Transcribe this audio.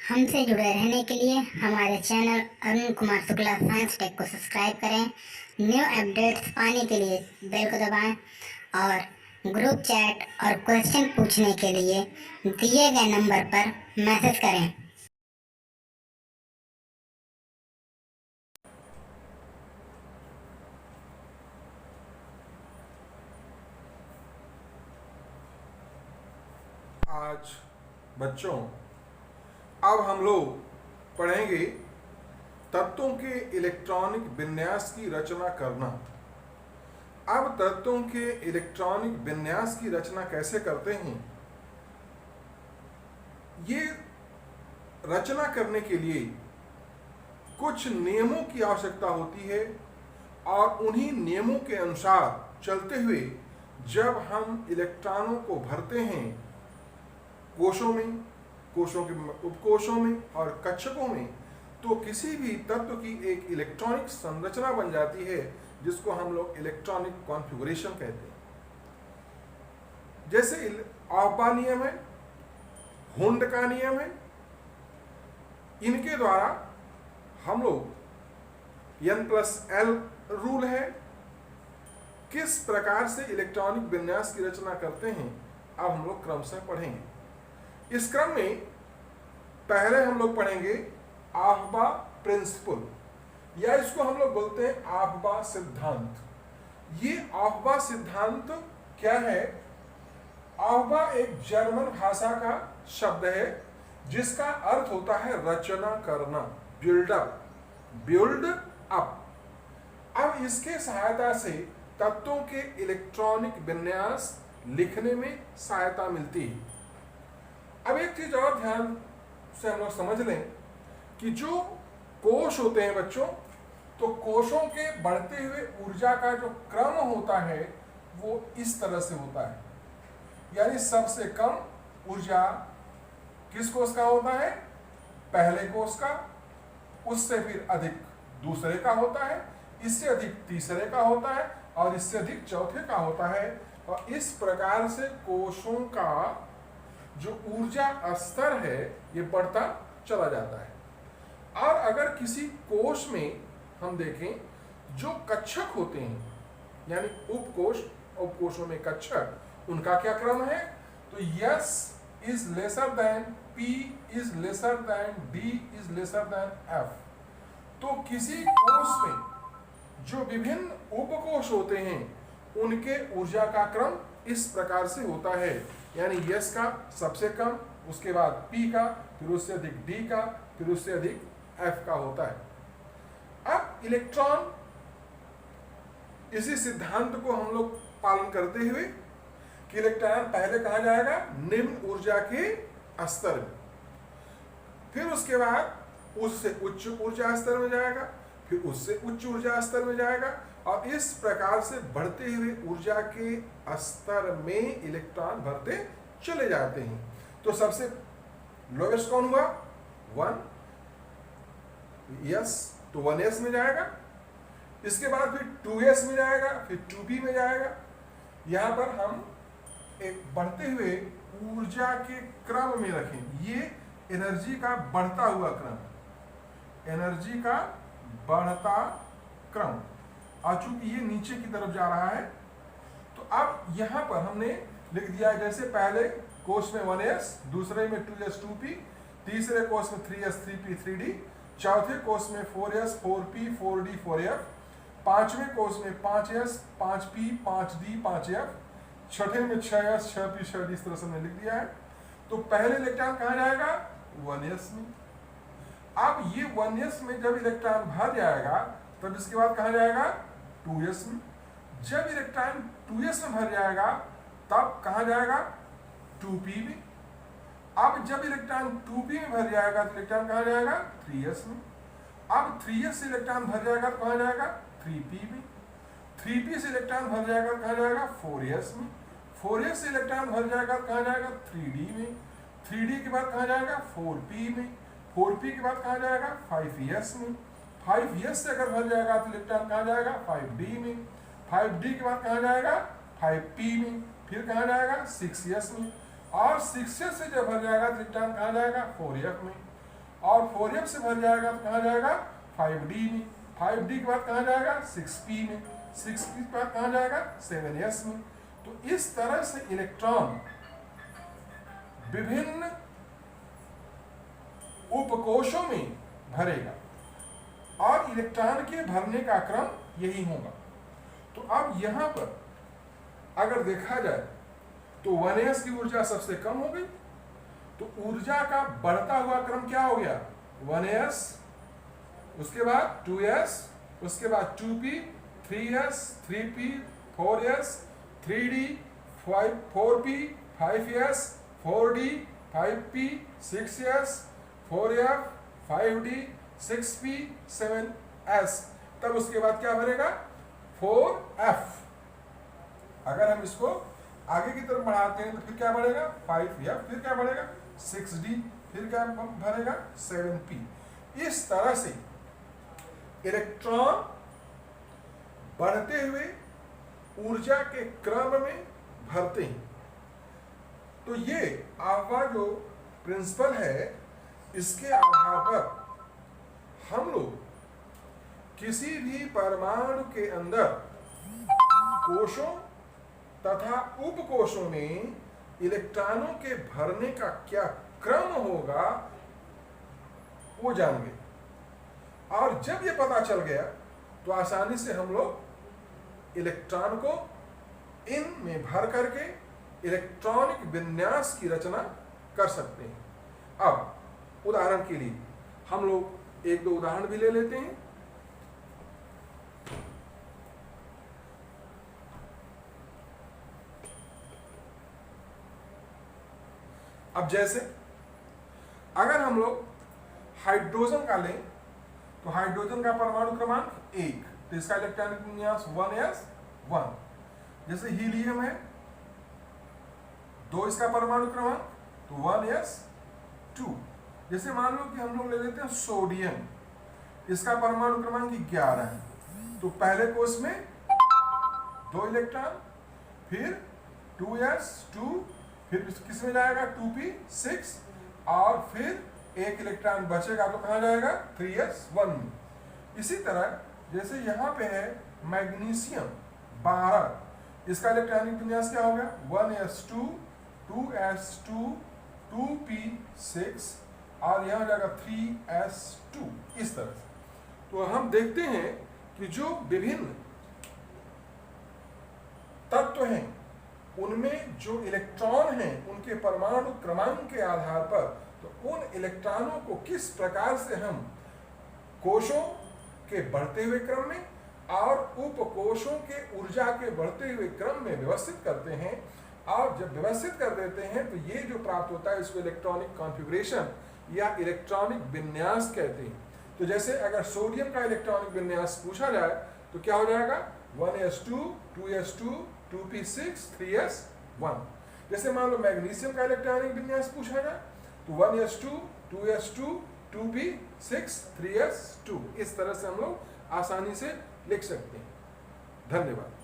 हमसे जुड़े रहने के लिए हमारे channel Arun Kumar Shukla science tech को सब्सक्राइब करें। न्यू अपडेट्स पाने के लिए बेल को दबाएं और ग्रुप चैट और क्वेश्चन पूछने के लिए दिए गए नंबर पर मैसेज करें। आज बच्चों अब हम लोग पढ़ेंगे तत्वों के इलेक्ट्रॉनिक विन्यास की रचना करना। अब तत्वों के इलेक्ट्रॉनिक विन्यास की रचना कैसे करते हैं, ये रचना करने के लिए कुछ नियमों की आवश्यकता होती है और उन्हीं नियमों के अनुसार चलते हुए जब हम इलेक्ट्रॉनों को भरते हैं कोशों में, कोशों के उपकोशों में और कक्षकों में, तो किसी भी तत्व की एक इलेक्ट्रॉनिक संरचना बन जाती है जिसको हम लोग इलेक्ट्रॉनिक कॉन्फ़िगरेशन कहते हैं। जैसे ऑप्पा नियम है, हुंड का नियम है, इनके द्वारा हम लोग N+L रूल है, किस प्रकार से इलेक्ट्रॉनिक विन्यास की रचना करते हैं अब हम लोग क्रमशः पढ़ेंगे। इस क्रम में पहले हम लोग पढ़ेंगे आफ्बा प्रिंसिपल, या इसको हम लोग बोलते हैं आफ्बा सिद्धांत। ये आफ्बा सिद्धांत क्या है? आफ्बा एक जर्मन भाषा का शब्द है जिसका अर्थ होता है रचना करना, बिल्डअप, बिल्ड अप। अब इसके सहायता से तत्वों के इलेक्ट्रॉनिक विन्यास लिखने में सहायता मिलती है। अब एक चीज और ध्यान से हम लोग समझ लें कि जो कोश होते हैं बच्चों, तो कोशों के बढ़ते हुए ऊर्जा का जो क्रम होता है वो इस तरह से होता है। यानी सबसे कम ऊर्जा किस कोश का होता है? पहले कोश का, उससे फिर अधिक दूसरे का होता है, इससे अधिक तीसरे का होता है और इससे अधिक चौथे का होता है। और इस प्रकार से कोशों का जो ऊर्जा स्तर है ये बढ़ता चला जाता है। और अगर किसी कोश में हम देखें, जो कक्षक होते हैं यानी उपकोश, उपकोशों में कक्षक, उनका क्या क्रम है? तो S is lesser than P is lesser than D is lesser than F। तो किसी कोश में जो विभिन्न उपकोश होते हैं उनके ऊर्जा का क्रम इस प्रकार से होता है। यानी S का सबसे कम, उसके बाद P का, फिर उससे अधिक D का, फिर उससे अधिक F का होता है। अब इलेक्ट्रॉन इसी सिद्धांत को हम लोग पालन करते हुए कि इलेक्ट्रॉन पहले कहा जाएगा निम्न ऊर्जा के स्तर में, फिर उसके बाद उससे उच्च ऊर्जा स्तर में जाएगा, फिर उससे उच्च ऊर्जा स्तर में जाएगा और इस प्रकार से बढ़ते हुए ऊर्जा के स्तर में इलेक्ट्रॉन भरते चले जाते हैं। तो सबसे लोएस्ट कौन हुआ? 1 S, तो 1S में जाएगा, इसके बाद फिर 2S में जाएगा, फिर 2P में जाएगा। यहां पर हम एक बढ़ते हुए ऊर्जा के क्रम में रखें, ये एनर्जी का बढ़ता हुआ क्रम, एनर्जी का बढ़ता क्रम। और चूंकि ये नीचे की तरफ जा रहा है तो अब यहां पर हमने लिख दिया है, जैसे पहले कोश में 1S, दूसरे में 2S 2P, तीसरे कोश में 3S 3P 3D, चौथे कोश में 4S 4P 4D 4F, पांचवें कोश में 5S 5P 5D 5F, छठे में 6S 6P 6D, इस तरह से हमने लिख दिया है। तो पहले इलेक्ट्रॉन कहाँ जाएगा? 1S में। अब ये 1S में जब इलेक्ट्रॉन भर जाएगा तब इसके बाद कहाँ जाएगा? 2S में। जब इलेक्ट्रॉन 2S में भर जाएगा तब कहाँ जाएगा? 2P में। अब जब इलेक्ट्रॉन 2P में भर जाएगा तो इलेक्ट्रॉन कहाँ जाएगा? 3S में। अब 3S से इलेक्ट्रॉन भर जाएगा तो कहाँ जाएगा? 3P में। 3P से इलेक्ट्रॉन भर जाएगा तो कहाँ जाएगा? 4S में। 4S से इलेक्ट्रॉन भर जाएगा तो कहाँ जाएगा? 3D में। 3D के बाद कहाँ जाएगा? 4P में। 4P के बाद कहाँ जाएगा? 5S में। 5S से अगर भर जाएगा तो इलेक्ट्रॉन कहाँ जाएगा? 5D में। 5D के बाद कहाँ जाएगा? 5P में। फिर कहाँ जाएगा? 6S में। और 6S से जब भर जाएगा तो इलेक्ट्रॉन कहाँ जाएगा? 4F में। और 4f से भर जाएगा तो कहाँ जाएगा 5d में, 5d के बाद कहाँ जाएगा 6p में, 6p के बाद कहाँ जाएगा 7s में। तो इस तरह से इलेक्ट्रॉन विभिन्न उपकोशों में भरेगा और इलेक्ट्रॉन के भरने का क्रम यही होगा। तो अब यहां पर अगर देखा जाए तो 1s की ऊर्जा सबसे कम हो गई, तो ऊर्जा का बढ़ता हुआ क्रम क्या हो गया 1s, उसके बाद 2s, उसके बाद 2p, 3s, 3p, 4s, 3d, 4p, 5s, 4d, 5p, 6s, 4f, 5d, 6p, 7s। तब उसके बाद क्या भरेगा 4f। अगर हम इसको आगे की तरफ बढ़ाते हैं तो फिर क्या बढ़ेगा 5f, फिर क्या बढ़ेगा 6d, फिर क्या भरेगा 7p। इस तरह से इलेक्ट्रॉन बढ़ते हुए ऊर्जा के क्रम में भरते हैं। तो ये आपका जो प्रिंसिपल है, इसके आधार पर हम लोग किसी भी परमाणु के अंदर कोशों तथा उपकोशों में इलेक्ट्रॉनों के भरने का क्या क्रम होगा वो जान गए। और जब ये पता चल गया तो आसानी से हम लोग इलेक्ट्रॉन को इन में भर करके इलेक्ट्रॉनिक विन्यास की रचना कर सकते हैं। अब उदाहरण के लिए हम लोग एक दो उदाहरण भी ले लेते हैं। अब जैसे अगर हम लोग हाइड्रोजन का लें तो हाइड्रोजन का परमाणु क्रमांक 1, तो इसका इलेक्ट्रॉनिक विन्यास 1s1। जैसे हीलियम है 2, इसका परमाणु क्रमांक तो 1s2। जैसे मान लो कि हम लोग ले लेते हैं सोडियम, इसका परमाणु क्रमांक 11 है, तो पहले कोष में 2 इलेक्ट्रॉन, फिर 2s2, फिर किस में जाएगा 2p6, और फिर एक इलेक्ट्रॉन बचेगा तो कहाँ जाएगा 3s1 में। इसी तरह जैसे यहाँ पे है मैग्नीशियम 12, इसका इलेक्ट्रॉनिक विन्यास क्या हो गया 1s2, 2s2, 2p6, और यहाँ जाएगा 3s2। इस तरह से तो हम देखते हैं कि जो विभिन्न तत्व हैं उनमें जो इलेक्ट्रॉन हैं उनके परमाणु क्रमांक के आधार पर, तो उन इलेक्ट्रॉनों को किस प्रकार से हम कोशों के बढ़ते हुए क्रम में और उपकोशों के ऊर्जा के बढ़ते हुए क्रम में व्यवस्थित करते हैं। और जब व्यवस्थित कर देते हैं तो ये जो प्राप्त होता है इसको इलेक्ट्रॉनिक कॉन्फ़िगरेशन या इलेक्ट्रॉनिक विन्यास कहते हैं। तो जैसे अगर सोडियम का इलेक्ट्रॉनिक विन्यास पूछा जाए तो क्या हो जाएगा 1s2, 2s2, 2p6, 3s1। जैसे मान लो मैग्नीशियम का इलेक्ट्रॉनिक विन्यास पूछा जाए तो 1s2, 2s2, 2p6, 3s2। इस तरह से हम लोग आसानी से लिख सकते हैं। धन्यवाद।